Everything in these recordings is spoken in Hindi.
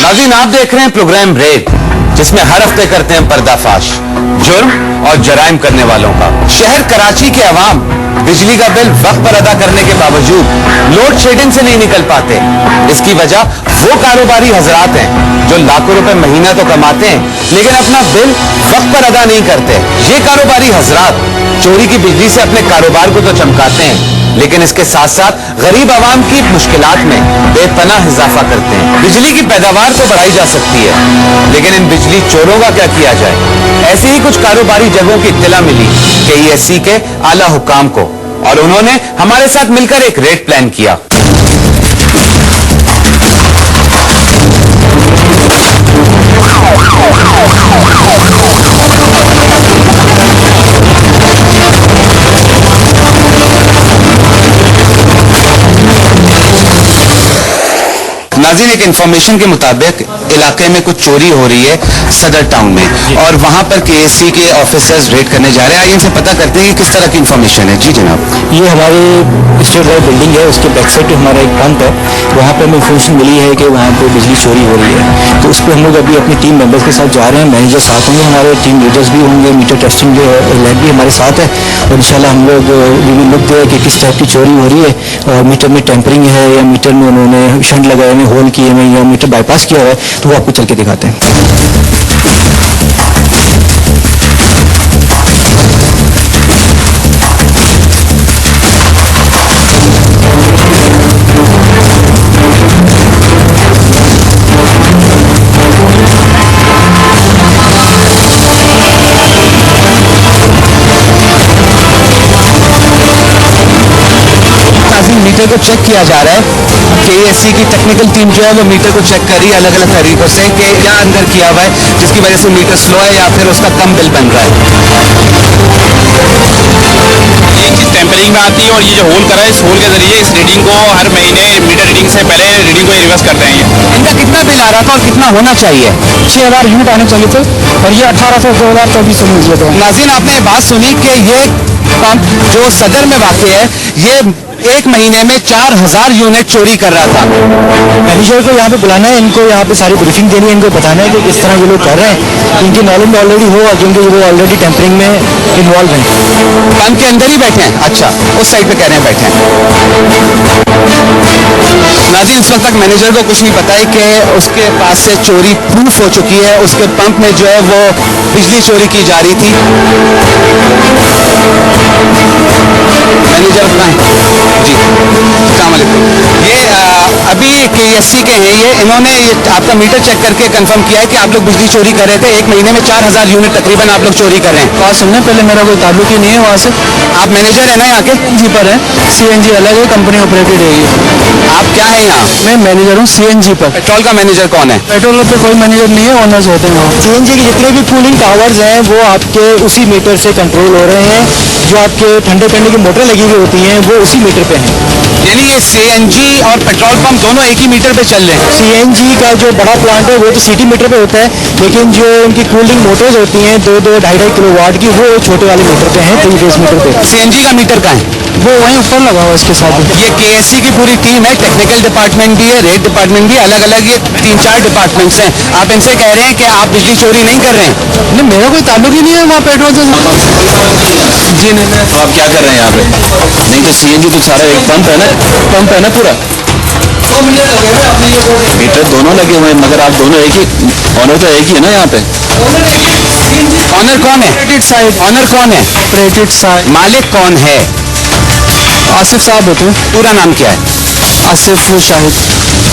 नाज़रीन, आप देख रहे हैं प्रोग्राम रेड, जिसमें हर हफ्ते करते हैं पर्दाफाश जुर्म और जराइम करने वालों का। शहर कराची के अवाम बिजली का बिल वक्त पर अदा करने के बावजूद लोड शेडिंग से नहीं निकल पाते। इसकी वजह वो कारोबारी हजरात हैं जो लाखों रुपए महीना तो कमाते हैं, लेकिन अपना बिल वक्त पर अदा नहीं करते। ये कारोबारी हजरात चोरी की बिजली से अपने कारोबार को तो चमकाते हैं, लेकिन इसके साथ साथ गरीब आवाम की मुश्किलात में बेपनाह इजाफा करते हैं। बिजली की पैदावार तो बढ़ाई जा सकती है, लेकिन इन बिजली चोरों का क्या किया जाए। ऐसी ही कुछ कारोबारी जगहों की इत्तला मिली KESC के आला हुक्काम को, और उन्होंने हमारे साथ मिलकर एक रेड प्लान किया। नाज़रीन, एक इंफॉर्मेशन के मुताबिक इलाके में कुछ चोरी हो रही है सदर टाउन में, और वहां पर KESC के ऑफिसर्स रेड करने जा रहे हैं। आइए इनसे पता करते हैं कि किस तरह की इंफॉर्मेशन है। जी जनाब। ये हमारे स्टेट वाइड बिल्डिंग है, उसके बैक साइड हमारा एक पंप है, वहाँ पर हमें इंफॉर्मेशन मिली है कि वहाँ पर बिजली चोरी हो रही है। तो उस पर हम लोग अभी अपनी टीम मेंबर्स के साथ जा रहे हैं। मैनेजर साथ होंगे, हमारे टीम लीडर्स भी होंगे, मीटर टेस्टिंग जो लैब भी हमारे साथ है, और इंशाल्लाह हम लोग लुक दे कि किस टाइप की चोरी हो रही है, और मीटर में टेम्परिंग है या मीटर में उन्होंने शंट लगाए हुए, होल किए हुए या मीटर बाईपास किया हुआ है, तो वो आपको चल के दिखाते हैं। मीटर को चेक किया जा रहा है। KESC की टेक्निकल टीम जो है वो मीटर को चेक कर रही है अलग अलग तरीकों से कि क्या अंदर किया हुआ है जिसकी वजह से मीटर स्लो है या फिर उसका कम बिल बन रहा है। एक चीज टेम्परिंग में आती है, और ये जो होल करा है, इस होल के जरिए इस रीडिंग को हर महीने मीटर रीडिंग से पहले रीडिंग को रिवर्स करते हैं। इनका कितना बिल आ रहा था और कितना होना चाहिए? 6000 यूनिट आने चाहिए थे, और ये 1800 2024 में मिल गया था। नाज़रीन, आपने बात सुनी कि ये पंप जो सदर में वाक़ है, ये एक महीने में 4000 यूनिट चोरी कर रहा था। मैनेजर को यहाँ पे बुलाना है, इनको यहाँ पे सारी ब्रीफिंग देनी है, इनको बताना है कि किस तरह ये लोग कर रहे हैं। इनकी नॉलेज में ऑलरेडी हो, क्योंकि वो ऑलरेडी टेम्परिंग में इन्वॉल्व हैं। पंप के अंदर ही बैठे हैं? अच्छा, उस साइड पे कह रहे हैं बैठे हैं। नाज़रीन, इस वक्त तक मैनेजर को कुछ नहीं पता है कि उसके पास से चोरी प्रूफ हो चुकी है। उसके पंप में जो है वो बिजली चोरी की जा रही थी। मैनेजर अपना है जी। अस्सलाम वालेकुम। ये अभी KESC के हैं, ये इन्होंने आपका मीटर चेक करके कंफर्म किया है कि आप लोग बिजली चोरी कर रहे थे। एक महीने में 4000 यूनिट तकरीबन आप लोग चोरी कर रहे हैं। बात सुनने, पहले मेरा कोई ताल्लुक ही नहीं है वहाँ से। आप मैनेजर है ना यहाँ के? जी पर है, CNG अलग है, कंपनी ऑपरेटेड है ये। आप क्या है यहाँ? मैं मैनेजर हूँ CNG पर। पेट्रोल का मैनेजर कौन है? पेट्रोल पे कोई मैनेजर नहीं है, ओनर्स होते हैं वहाँ। CNG के जितने भी कूलिंग टावर्स हैं वो आपके उसी मीटर से कंट्रोल हो रहे हैं। जो आपके ठंडे करने की मोटर लगी हुई होती हैं वो उसी मीटर पे हैं। यानी ये CNG और पेट्रोल पंप दोनों एक ही मीटर पे चल रहे हैं? CNG का जो बड़ा प्लांट है वो तो सिटी मीटर पे होता है, लेकिन जो उनकी कूलिंग मोटर्स होती हैं 2-2.5 किलोवाट की, वो छोटे वाले मीटर पे हैं, 3 फेज मीटर पे। CNG का मीटर कहाँ है? वो वहीं ऊपर लगा हुआ है इसके साथ। ये KESC की पूरी टीम है, टेक्निकल डिपार्टमेंट भी है, रेड डिपार्टमेंट भी, अलग अलग ये 3-4 डिपार्टमेंट्स हैं। आप इनसे कह रहे हैं कि आप बिजली चोरी नहीं कर रहे हैं? नहीं, मेरा कोई ताल्लुक ही नहीं है वहाँ पेट्रोल से। जी नहीं। तो आप क्या कर रहे हैं यहाँ पे? नहीं तो CNG तो सारा एक पंप है ना पूरा। मीटर दोनों लगे हुए हैं, मगर आप दोनों एक ही, ऑनर तो एक ही है ना यहाँ पे। ऑनर कौन है? ऑनर कौन है? Operated side. मालिक कौन है? आसिफ साहब होते हैं। पूरा नाम क्या है? आसिफ शाहिद।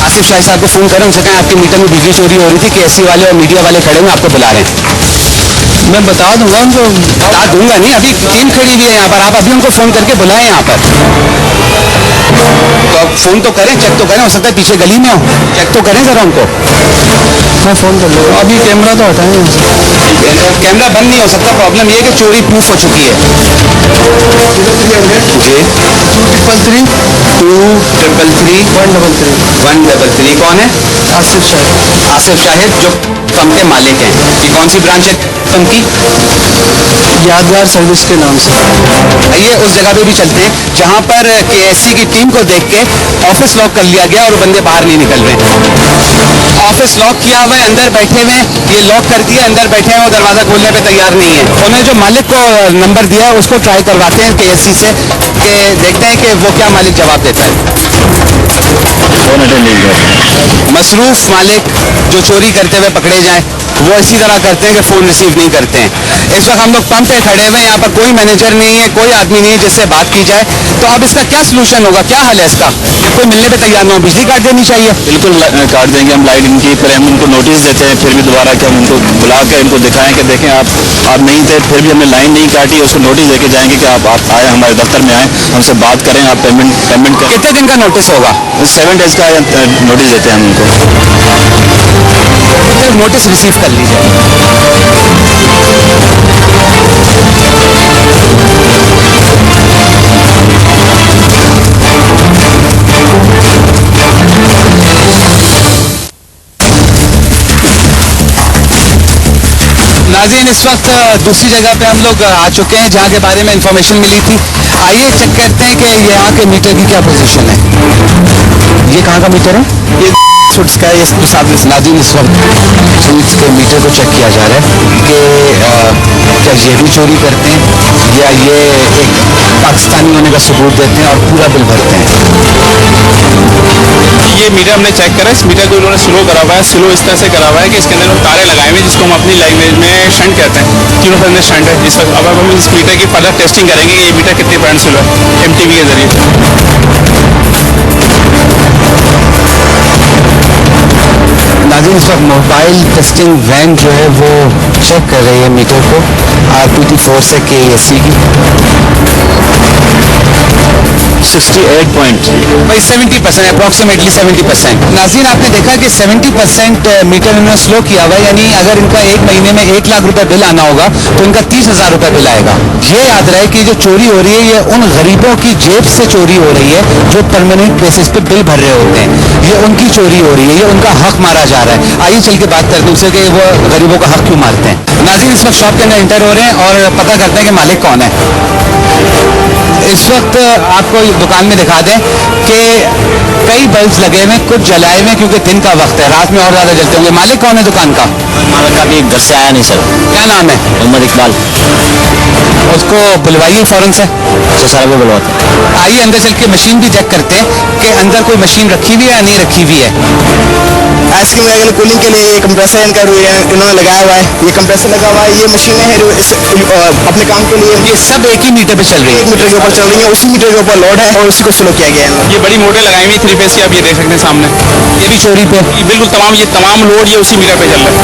आसिफ शाहिद साहब को फोन करें, उनसे कहें आपके मीटर में बिजली चोरी हो रही थी, KESC वाले और मीडिया वाले खड़े हुए आपको बुला रहे हैं। मैं बता दूंगा उनको। बता दूंगा नहीं, अभी टीम खड़ी हुई है यहाँ पर, आप अभी उनको फोन करके बुलाएं यहाँ पर। तो आप फोन तो करें, चेक तो करें, हो सकता है पीछे गली में हो, चेक तो करें जरा उनको। मैं फ़ोन कर लूँगा। अभी कैमरा तो हटाएं यहाँ से। कैमरा बंद नहीं हो सकता, प्रॉब्लम ये है कि चोरी प्रूफ हो चुकी है। जी 233 233 133 कौन है? आसिफ शाह। आसिफ शाहिद, जो पंप के मालिक हैं। ये कौन सी ब्रांच है पंप की? यादगार सर्विस के नाम से। आइए उस जगह पे भी चलते हैं जहां पर केएससी की टीम को देख के ऑफिस लॉक कर लिया गया और बंदे बाहर नहीं निकल रहे। ऑफिस लॉक किया हुआ है, अंदर बैठे हुए हैं, ये लॉक कर दिया, अंदर बैठे हैं, वो दरवाजा खोलने पे तैयार नहीं है। उन्होंने जो मालिक को नंबर दिया है उसको ट्राई करवाते हैं केएससी से, कि देखते हैं कि वो क्या मालिक जवाब देता है। मसरूफ मालिक जो चोरी करते हुए पकड़े जाएं, वो इसी तरह करते हैं कि फ़ोन रिसीव नहीं करते हैं। इस वक्त हम लोग पंप पे खड़े हुए हैं, यहाँ पर कोई मैनेजर नहीं है, कोई आदमी नहीं है जिससे बात की जाए। तो अब इसका क्या सलूशन होगा, क्या हल है इसका? कोई मिलने पे तैयार ना हो, बिजली काट देनी चाहिए। बिल्कुल काट देंगे हम लाइट इनकी, पर हम उनको नोटिस देते हैं, फिर भी दोबारा कि हम उनको बुला के इनको दिखाएं कि देखें आप नहीं थे, फिर भी हमने लाइन नहीं काटी, उसको नोटिस देके जाएंगे कि आप आए, हमारे दफ्तर में आए, हमसे बात करें, आप पेमेंट करें। कितने दिन का नोटिस होगा? 7 डेज का नोटिस देते हैं हम उनको। सिर्फ नोटिस रिसीव कर लीजिए। नाज़रीन, इस वक्त दूसरी जगह पे हम लोग आ चुके हैं जहाँ के बारे में इंफॉर्मेशन मिली थी। आइए चेक करते हैं कि यहाँ के मीटर की क्या पोजीशन है। ये कहाँ का मीटर है? ये सुट्स का है। इसके साथ नाज़रीन, इस वक्त सुट्स के मीटर को चेक किया जा रहा है कि क्या ये भी चोरी करते हैं या ये एक पाकिस्तानी होने का सबूत देते हैं और पूरा बिल भरते हैं। ये मीटर हमने चेक करा, इस मीटर को इन्होंने स्लो करा हुआ है। स्लो इस तरह से करा हुआ है कि इसके अंदर तारे लगाए हुए हैं, जिसको हम अपनी लैंग्वेज में शंट कहते हैं। तीनों के अंदर शंट है। इस वक्त अब हम इस मीटर की फर्दर टेस्टिंग करेंगे कि ये मीटर कितने पॉइंट स्लो है एमटीवी के जरिए। नाज़रीन, इस वक्त मोबाइल टेस्टिंग वैन जो है वो चेक कर रही है मीटर को RPT4 से केएससी की। 68 पॉइंट भाई 70%, अप्रॉक्सीमेटली 70%। नाज़रीन, आपने देखा कि 70% मीटर इन्होंने स्लो किया हुआ है, यानी अगर इनका एक महीने में 1 लाख रुपए बिल आना होगा तो इनका 30,000 रुपए बिल आएगा। ये याद रहे कि जो चोरी हो रही है ये उन गरीबों की जेब से चोरी हो रही है जो परमानेंट बेसिस पे बिल भर रहे होते हैं। ये उनकी चोरी हो रही है, ये उनका हक मारा जा रहा है। आइए चल के बात करते हैं उनसे कि वो गरीबों का हक क्यों मारते हैं। नाज़रीन, इस वक्त शॉप के अंदर इंटर हो रहे हैं और पता करते हैं कि मालिक कौन है। इस वक्त आपको दुकान में दिखा दें कि कई बल्ब्स लगे हुए हैं, कुछ जलाए हुए हैं क्योंकि दिन का वक्त है, रात में और ज़्यादा जलते होंगे। मालिक कौन है दुकान का? मालिक अभी घर से आया नहीं सर। क्या नाम है? मोहम्मद इकबाल। उसको बुलवाइए फ़ौरन से। तो सारा को बुलवाते हैं। आइए अंदर चल के मशीन भी चेक करते हैं कि अंदर कोई मशीन रखी हुई है या नहीं रखी हुई है। आइसक्रीम के लिए कूलिंग के लिए ये कंप्रेसर इन्होंने लगाया हुआ है। ये कंप्रेसर लगा हुआ है। ये मशीनें हैं जो अपने काम के लिए ये सब एक ही मीटर पे चल रही है। 1 मीटर के ऊपर चल रही है, उसी मीटर के ऊपर लोड है और उसी को स्लो किया गया है। ये बड़ी मोटर लगाई हुई 3 फेस की, आप ये देख सकते हैं सामने। ये भी चोरी पे। ये बिल्कुल तमाम लोड ये उसी मीटर पे चल रहा है।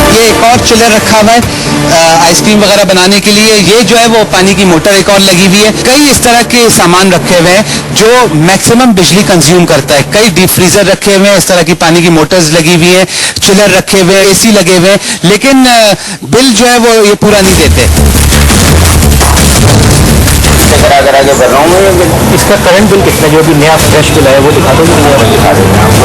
ये एक और चिलर रखा हुआ है आइसक्रीम वगैरह बनाने के लिए। ये जो है वो पानी की मोटर एक और लगी हुई है। कई इस तरह के सामान रखे हुए हैं जो मैक्सिमम बिजली कंज्यूम करता है। कई डीप फ्रीजर रखे हुए हैं, इस तरह की पानी की मोटर्स लगी हुई है, चिलर रखे हुए हैं, AC लगे हुए हैं, लेकिन बिल जो है वो ये पूरा नहीं देते। करा के भर रहा हूँ मैं। इसका करंट बिल कितना, जो भी नया फ्रेश बिल है वो दिखा दो। दिखा देंगे आपको।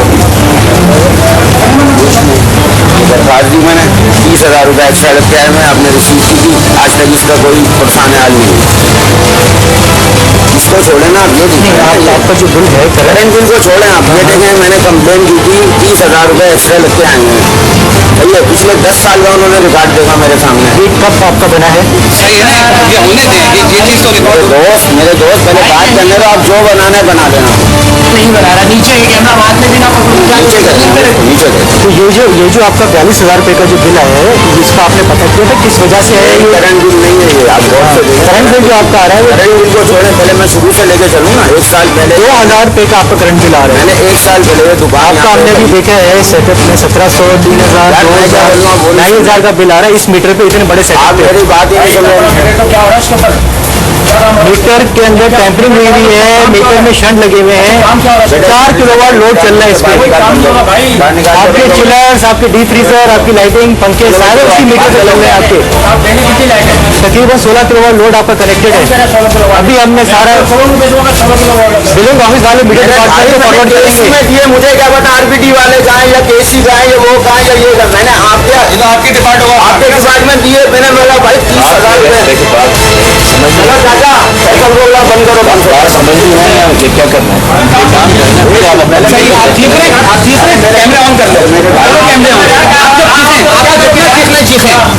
दरखास्त दी मैंने, 30,000 रुपये एक्स्ट्रा लग गया है। मैं आपने रिसीव की थी, आज तक इसका कोई परेशान हाल नहीं है। इसको छोड़े ना आप, ये देखिए आपका जो बिल है करंट बिल को छोड़ें आप। ये देखें, मैंने कंप्लेन की थी, 30,000 रुपये एक्स्ट्रा लग के आए हैं। भैया पिछले 10 साल का उन्होंने रिकॉर्ड देखा मेरे सामने। ये कब आपका बना है? सही है ना, ये होने दें, ये चीज़ तो रिकॉर्ड। मेरे दोस्त पहले बात करने दो, आप जो बनाना है बना देना। नहीं बना रहा, नीचे कैमरा हाथ में भी ना नीचे तो ये जो आपका 42,000 रुपये का जो बिल आया है, इसका आपने पता किया था किस वजह से है? ये करंट बिल नहीं है, ये आप गौर से देखिए। करंट बिल जो आपका आ रहा है वो करंट बिल को छोड़े, पहले मैं शुरू से लेके चलूँ ना। 1 साल पहले 2,000 रुपये का आपका करंट बिल आ रहा है। मैंने 1 साल पहले दुकान आपका हमने भी देखा है सेटअप में 1700, 3,000, 2,000, 2,500 का बिल आ रहा है इस मीटर पे। इतने बड़े आप सेटअप मेरी बात ही नहीं सुन रहे। क्या हो रहा है इसके ऊपर? मीटर के अंदर टैंपरिंग हुई हुई है, मीटर में शंट लगे हुए हैं, 4 किलोवाट लोड चल रहा है इस पे। आपके चिलर्स, आपके डीप फ्रीजर, आपकी लाइटिंग, पंखे सारे उसी मीटर से चल रहे हैं आपके। तकरीबन 16 किलोवाट लोड आपका कनेक्टेड है। अभी हमने सारा बिलिंग ऑफिस वाले मीटर फॉरवर्ड करेंगे। ये मुझे क्या पता आरबीटी वाले जाए या केसी जाए या वो कहाँ या ये करना है ना आपके डिपार्टमेंट दिए मैंने बोला भाई 30,000 रुपए चाचा साइकिल बोलना बंद करो समझ नहीं है मुझे क्या करना है। आप कैमरे ऑन कर लो, कैमरे ऑन।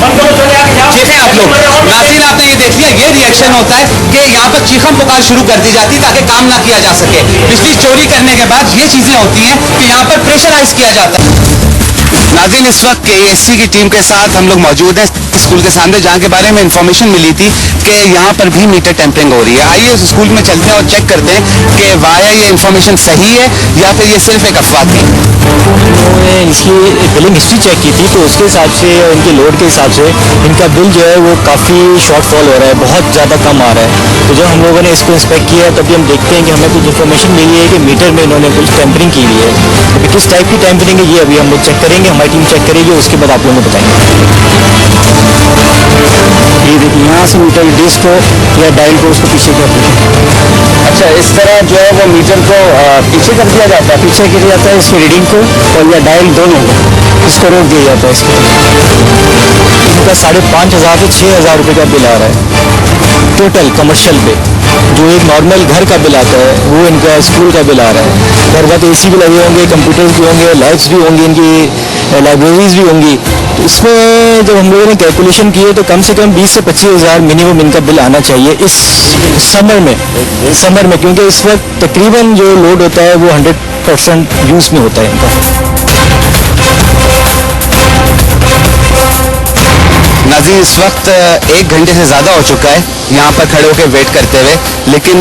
आप जब चीखें आप लोग। नाज़रीन आपने ये देख लिया, ये रिएक्शन होता है कि यहाँ पर चीखम पुकार शुरू कर दी जाती है ताकि काम ना किया जा सके। बिजली चोरी करने के बाद ये चीजें होती हैं कि यहाँ पर प्रेशराइज किया जाता है। नाज़रीन इस वक्त केएससी की टीम के साथ हम लोग मौजूद हैं स्कूल के सामने, जहाँ के बारे में इंफॉर्मेशन मिली थी कि यहाँ पर भी मीटर टेम्परिंग हो रही है। आइए उस स्कूल में चलते हैं और चेक करते हैं कि वाया ये इंफॉर्मेशन सही है या फिर ये सिर्फ एक अफवाह थी। उन्होंने इसकी बिलिंग हिस्ट्री चेक की थी, तो उसके हिसाब से और इनके लोड के हिसाब से इनका बिल जो है वो काफ़ी शॉर्टफॉल हो रहा है, बहुत ज़्यादा कम आ रहा है। तो जब हम लोगों ने इसको इंस्पेक्ट किया तभी हम देखते हैं कि हमें कुछ इन्फॉर्मेशन मिली है कि मीटर में इन्होंने कुछ टेम्परिंग की हुई है। तो किस टाइप की टेम्परिंग है ये अभी हम लोग चेक करेंगे, हमारी टीम चेक करेगी, उसके बाद आप लोगों को बताएंगे। ये देखिए यहाँ से मीटर डिस्क को या डायल को उसको पीछे कर देते। अच्छा, इस तरह जो है वो मीटर को पीछे कर दिया जाता है, पीछे किया जाता है इसकी रीडिंग को और या डायल दोनों को, इसको रोक दिया जाता है। इसके इनका 5,500 से 6,000 रुपये का बिल आ रहा है टोटल कमर्शियल पे। जो एक नॉर्मल घर का बिल आता है वो इनका स्कूल का बिल आ रहा है। घर बात AC भी लगे होंगे, कंप्यूटर्स भी होंगे, लैब्स भी होंगी, इनकी लाइब्रेरीज भी होंगी। तो इसमें जब हम लोगों ने कैलकुलेशन किए तो कम से कम 20 से 25,000 मिनिमम इनका बिल आना चाहिए इस समर में, क्योंकि इस वक्त तकरीबन जो लोड होता है वो 100% यूज़ में होता है इनका। नाज़रीन इस वक्त 1 घंटे से ज़्यादा हो चुका है यहाँ पर खड़े होकर वेट करते हुए, लेकिन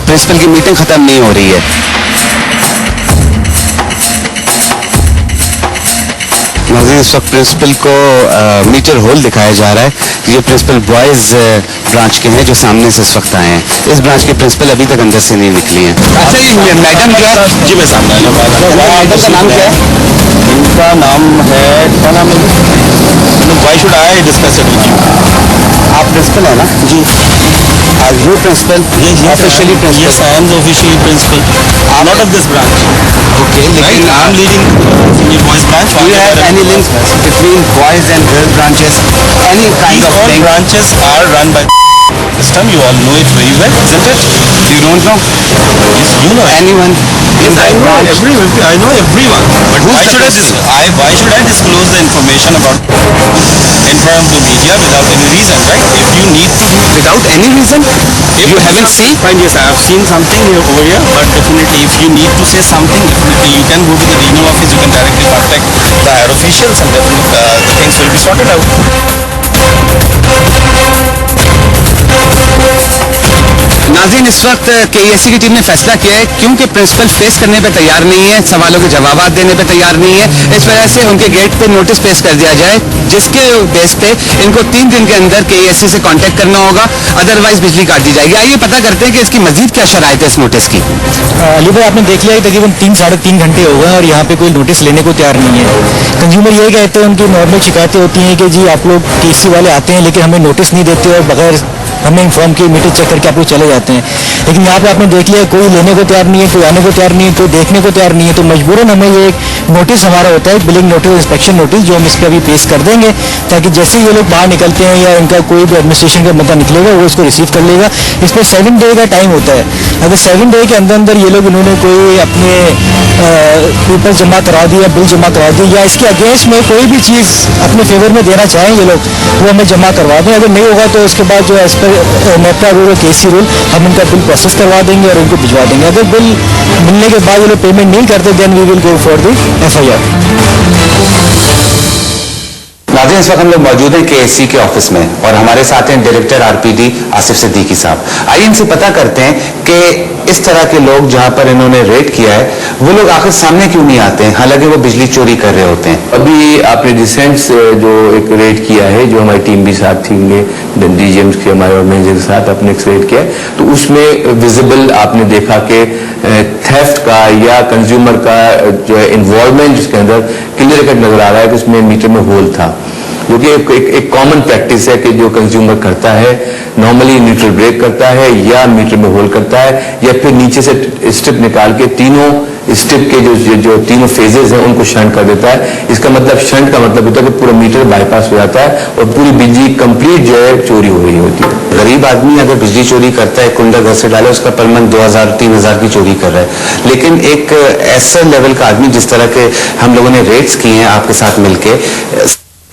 प्रिंसिपल की मीटिंग ख़त्म नहीं हो रही है। नाज़रीन इस वक्त प्रिंसिपल को मीटर होल दिखाया जा रहा है। ये प्रिंसिपल बॉयज़ ब्रांच के हैं जो सामने से इस वक्त आए हैं। इस ब्रांच के प्रिंसिपल अभी तक अंदर से नहीं निकली हैं। अच्छा, ये मैडम जो है जी मैं सामने मैडम का नाम क्या है? इनका नाम है क्या नाम है why should I discuss it with you. आप प्रिंसिपल है ना जी? Are you principal? Officially principal? Yes, I am the official principal. Not of this branch. Okay, लेकिन I am leading the boys branch. Do you have any link between boys and girls branches? Any kind These of all link? branches are run by system. You all know it very well, isn't it? You don't know Yes, you know it. anyone in I that know branch? I know everyone. But Who's why the should principal? why should I disclose the information about in front of the media without any reason, right? If you need to do Without any reason? You haven't seen? Fine, yes, I have seen something here over here, but definitely if you need to say something, definitely you can go to the regional office, you can directly contact the higher officials and definitely the things will be sorted out. नाज़रीन इस वक्त केएससी की टीम ने फैसला किया है क्योंकि प्रिंसिपल फेस करने पे तैयार नहीं है, सवालों के जवाब देने पे तैयार नहीं है, इस वजह से उनके गेट पे नोटिस पेश कर दिया जाए, जिसके बेस पे इनको 3 दिन के अंदर केएससी से कांटेक्ट करना होगा, अदरवाइज बिजली काट दी जाएगी। आइए पता करते हैं कि इसकी मजीद क्या शराइत है इस नोटिस की। अली भाई आपने देख लिया है तकरीबन 3-3.5 घंटे हो गए और यहाँ पे कोई नोटिस लेने को तैयार नहीं है। कंज्यूमर ये कहते हैं, उनकी नॉर्मल शिकायतें होती हैं कि जी आप लोग केसी वाले आते हैं लेकिन हमें नोटिस नहीं देते और बगैर हमें इन्फॉर्म किए मीटर चेक करके आप लोग चले जाते हैं। लेकिन यहाँ पे आपने देख लिया कोई लेने को तैयार नहीं है, कोई आने को तैयार नहीं है, कोई देखने को तैयार नहीं है। तो मजबूरन हमें ये एक नोटिस हमारा होता है, बिलिंग नोटिस, इंस्पेक्शन नोटिस, जो हम इस पर अभी पेश कर देंगे ताकि जैसे ही ये लोग बाहर निकलते हैं या इनका कोई भी एडमिनिस्ट्रेशन का बंदा निकलेगा वो इसको रिसीव कर लेगा। इस पर 7 डे का टाइम होता है। अगर 7 डे के अंदर अंदर ये लोग इन्होंने कोई अपने पेपर जमा करा दिया, बिल जमा करा दिया या इसके अगेंस्ट में कोई भी चीज़ अपने फेवर में देना चाहें ये लोग, वो हमें जमा करवा दें। अगर नहीं होगा तो उसके बाद जो एज पर नेपरा रूल और केसी रूल हम इनका बिल प्रोसेस करवा देंगे और उनको भिजवा देंगे। अगर बिल मिलने के बाद ये लोग पेमेंट नहीं करते then we will go for the FIR। नाज़रीन, इस वक्त हम लोग मौजूद हैं KSC के ऑफिस में और हमारे साथ हैं डायरेक्टर RPD आसिफ सिद्दीकी साहब। आइए इनसे पता करते हैं कि इस तरह के लोग जहां पर इन्होंने रेड किया है वो लोग आखिर सामने क्यों नहीं आते हैं, हालांकि वो बिजली चोरी कर रहे होते हैं। अभी आपने रिसेंट जो एक रेड किया है, जो हमारी टीम भी साथ थी, DGMs के हमारे मैनेजर के साथ आपने एक रेड किया, तो उसमें विजिबल आपने देखा कि थेफ्ट का या कंज्यूमर का जो है इन्वॉल्वमेंट जिसके अंदर क्लियर कट नजर आ रहा है कि उसमें मीटर में होल था, जो कि एक कॉमन प्रैक्टिस है कि जो कंज्यूमर करता है नॉर्मली न्यूट्रल ब्रेक करता है या मीटर में होल करता है या फिर नीचे से स्ट्रिप निकाल के तीनों स्ट्रिप के जो तीनों फेजेस हैं उनको शंट कर देता है। इसका मतलब शंट का मतलब होता है कि पूरा मीटर बाईपास हो जाता है और पूरी बिजली कंप्लीट जो है चोरी हो रही होती है। गरीब आदमी अगर बिजली चोरी करता है, कुंडा घर से डाले, उसका पर मंथ 2000-3000 की चोरी कर रहा है। लेकिन एक ऐसा लेवल का आदमी, जिस तरह के हम लोगों ने रेट्स किए हैं आपके साथ मिलके,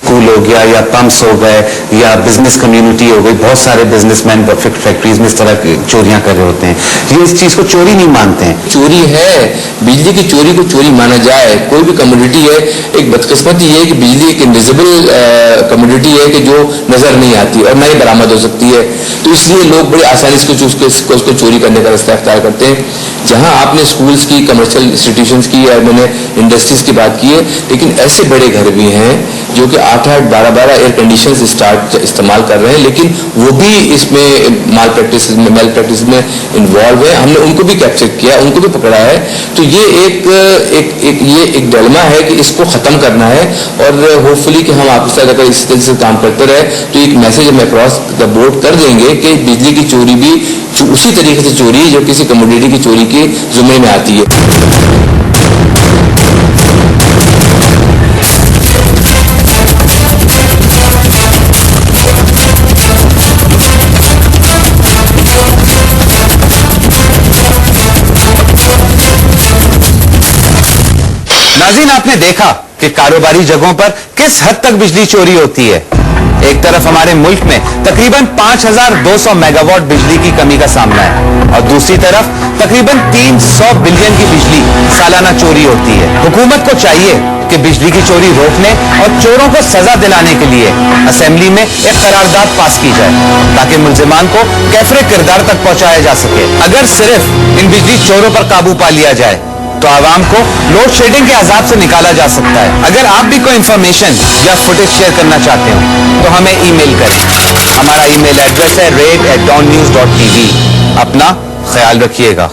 स्कूल हो गया या पंप्स हो गए या बिजनेस कम्युनिटी हो गई, बहुत सारे बिजनेसमैन फैक्ट्रीज में इस तरह की चोरियां कर रहे होते हैं, ये इस चीज को चोरी नहीं मानते हैं। चोरी है, बिजली की चोरी को चोरी माना जाए, कोई भी कमोडिटी है। एक बदकिस्मती ये है कि बिजली एक इनविजिबल कमोडिटी है कि जो नजर नहीं आती और नहीं बरामद हो सकती है, तो इसलिए लोग बड़ी आसानी से उसको चोरी करने का रास्ता अख्तियार करते हैं। जहां आपने स्कूल्स की, कमर्शियल इंस्टीट्यूशंस की या मैंने इंडस्ट्रीज की बात की है, लेकिन ऐसे बड़े घर भी हैं जो कि 8-8, 12-12 एयर कंडीशंस इस्तेमाल कर रहे हैं, लेकिन वो भी इसमें मेल प्रैक्टिस में इन्वॉल्व है। हमने उनको भी कैप्चर किया, उनको भी पकड़ा है। तो ये एक डिलेमा है कि इसको खत्म करना है और होपफुली कि हम आपके साथ अगर इस तरह से काम करते रहे तो एक मैसेज हम अक्रॉस द बोर्ड कर देंगे कि बिजली की चोरी भी उसी तरीके से चोरी जो किसी कमोडिटी की चोरी के जुम्मे में आती है। नाज़रीन, आपने देखा कि कारोबारी जगहों पर किस हद तक बिजली चोरी होती है। एक तरफ हमारे मुल्क में तकरीबन 5200 मेगावाट बिजली की कमी का सामना है और दूसरी तरफ तकरीबन 300 बिलियन की बिजली सालाना चोरी होती है। हुकूमत को चाहिए कि बिजली की चोरी रोकने और चोरों को सजा दिलाने के लिए असेंबली में एक करारदाद पास की जाए ताकि मुल्जिमान को कैफरे किरदार तक पहुंचाया जा सके। अगर सिर्फ इन बिजली चोरों पर काबू पा लिया जाए तो आवाम को लोड शेडिंग के अजाब से निकाला जा सकता है। अगर आप भी कोई इंफॉर्मेशन या फुटेज शेयर करना चाहते हो तो हमें ईमेल करें। हमारा ईमेल एड्रेस है raid@dawnnews.tv। अपना ख्याल रखिएगा।